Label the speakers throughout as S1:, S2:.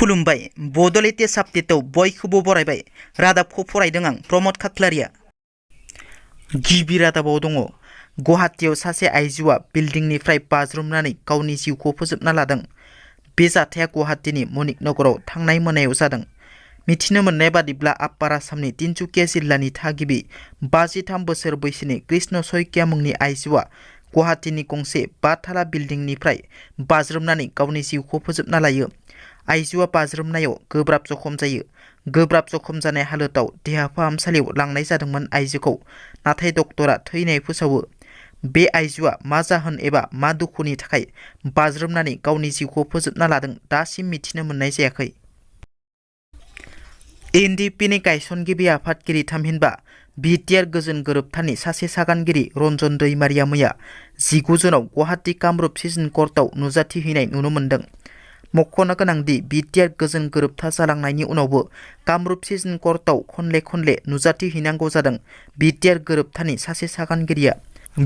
S1: खुलुमबाय बड'लेटेस्ट आपडेटआव बयखौबो बरायबाय। रादाबखौ फरायदों आं प्रमद खाख्लारिया। गिबि रादाबाव दङ गुवाहाटीयाव सासे आइजोआ बिल्डिंनिफ्राय बाज्रुमनानै गावनि जिउखौ फोजोबना लादों। बे जाथाया गुवाहाटीनि मणिकनगराव थांनाय मोनायाव जादों। मिथिनो मोननाय बादिब्ला आप्पार आसामनि तिनसुकिया जिल्लानि थागिबि 53 बोसोर बैसोनि कृष्ण शइकिया मुंनि आइजोआ गुवाहाटीनि गंसे 5 थाला बिल्डिंनिफ्राय बाज्रुमनानै गावनि जिउखौ फोजोबना लायो। आइजोआ बाज्रुमनायाव गोब्राब जखम जायो। गोब्राब जखम जानाय हालोदाव देहा फाहामसालियाव लांनाय जादोंमोन आइजोखौ, नाथाय डक्टरा थैनाय फोसावो। बे आइजोआ मा जाहोन एबा मा दुखुनि थाखाय बाज्रुमनानै गावनि जिउखौ फोजोबना लादों दासिम मिथिनो मोननाय जायाखै। एनडिपिनि गायसनगिरि आफादगिरि थामहिनबा बिटिआर गोजोन गोरोबथानि सासे सागानगिरि रन्जन दैमारिया मैया 19 जुनाव गुवाहाटी कामरुप सिजन कर्टआव नुजाथिहैनाय नुनो मोन्दों। मख'नो गोनांदि बिटिआर गोजोन गोरोबथा जालांनायनि उनावबो कामरुप सिजन कर्टआव खनले नुजाथिहैनांगौ जादों। बिटिआर गोरोबथानि सासे सागानगिरिया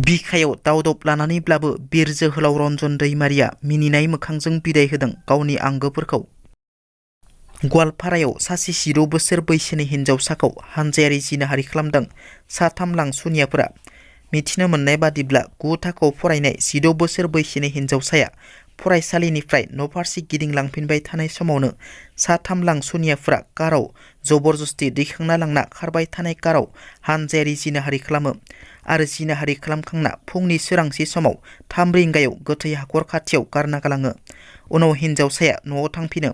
S1: बिखायाव दावदब लानानैब्लाबो बिर जोहोलाव रन्जन दैमारिया मिनिनाय मोखांजों बिदाय होदों गावनि आंगोफोरखौ। गवालपारायाव सासे 16 बोसोर बैसोनि हिन्जावसाखौ हानजायारि जिनाहारि खालामदों 3 लांसुनियाफोरा। मिथिनो मोननाय बादिब्ला 9 थाखोआव फरायनाय 16 बोसोर बैसोनि हिन्जावसाया फरायसालिनिफ्राय न'फारसे गिदिंलांफिनबाय थानाय समावनो 3 लांसुनियाफोरा काराव जबरदस्ति दैखांना लांना खारबाय थानाय काराव हानजायारि जिनाहारि खालामो आरो जिनाहारि खालामखांना फुंनि सोरांसि समाव 3 रिंगायाव गोथै हाखर खाथियाव गारना गालाङो। उनाव हिन्जावसाया न'आव थांफिनो।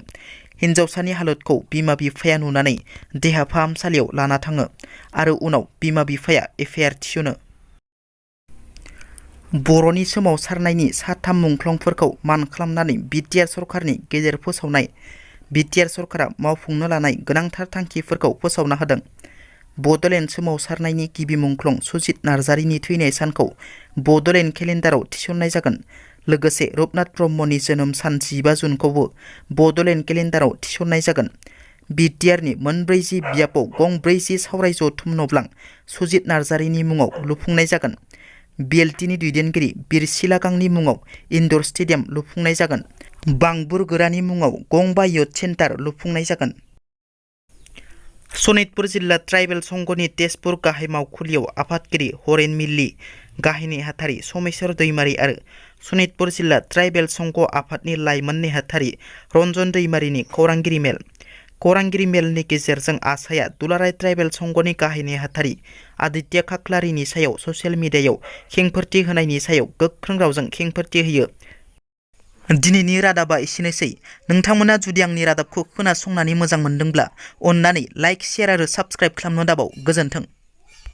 S1: हिन्जावसानि हालोदखौ बिमा बिफाया नुनानै देहा फाहामसालियाव लाना थाङो आरो उनाव बिमा बिफाया एफआइआर थिसनो। बर'नि सोमावसारनायनि 3 मुंख्लंफोरखौ मान खालामनानै बिटिआर सरकारनि गेजेर फोसावनाय। बिटिआर सरकारा मावफुंनो लानाय गोनांथार थांखिफोरखौ फोसावना होदों। बड'लेण्ड सोमावसारनायनि गिबि मुंख्लं सुजित नार्जारिनि थैनाय सानखौ बड'लेण्ड केलेन्डाराव थिसननाय जागोन। लोगोसे रुपनाथ ब्रह्मनि जोनोम सान 15 जुनखौबो बड'लेण्ड केलेन्डाराव थिसननाय जागोन। बिटिआरनि मोन 40 बियाबाव गं 40 सावराय जथुम नब्लां सुजित नार्जारिनि मुङाव लुफुंनाय जागोन। बिएलटिनि दैदेनगिरि बिरसिला गांनि मुङाव इनडर स्टेडियाम लुफुंनाय जागोन। बांबुर गोरानि मुङाव गंबा युथ सेन्टार लुफुंनाय जागोन। सनितपुर जिल्ला ट्राइबेल संघनि तेजपुर गाहाय मावखुलियाव आफादगिरि हरेन मिल्लि, गाहाय नेहाथारि समेश्वर दैमारि आरो सनितपुर जिल्ला ट्राइबेल संघ आफादनि लाइमोन नेहाथारि रन्जन दैमारिनि खौरांगिरि मेल। खौरांगिरि मेलनि गेजेरजों आसाया दुलाराय ट्राइबेल संघनि गाहाय नेहाथारि आदित्य खाख्लारिनि सायाव ससियेल मिडियायाव खेंफोरथि होनायनि सायाव गोख्रों रावजों खेंफोरथि होयो। दिनैनि रादाबा एसेनोसै। नोंथांमोना जुदि आंनि रादाबखौ खोनासंनानै मोजां मोनदोंब्ला अन्नानै लाइक, शेयार आरो साबस्क्राइब खालामनो दाबाव। गोजोन्थों।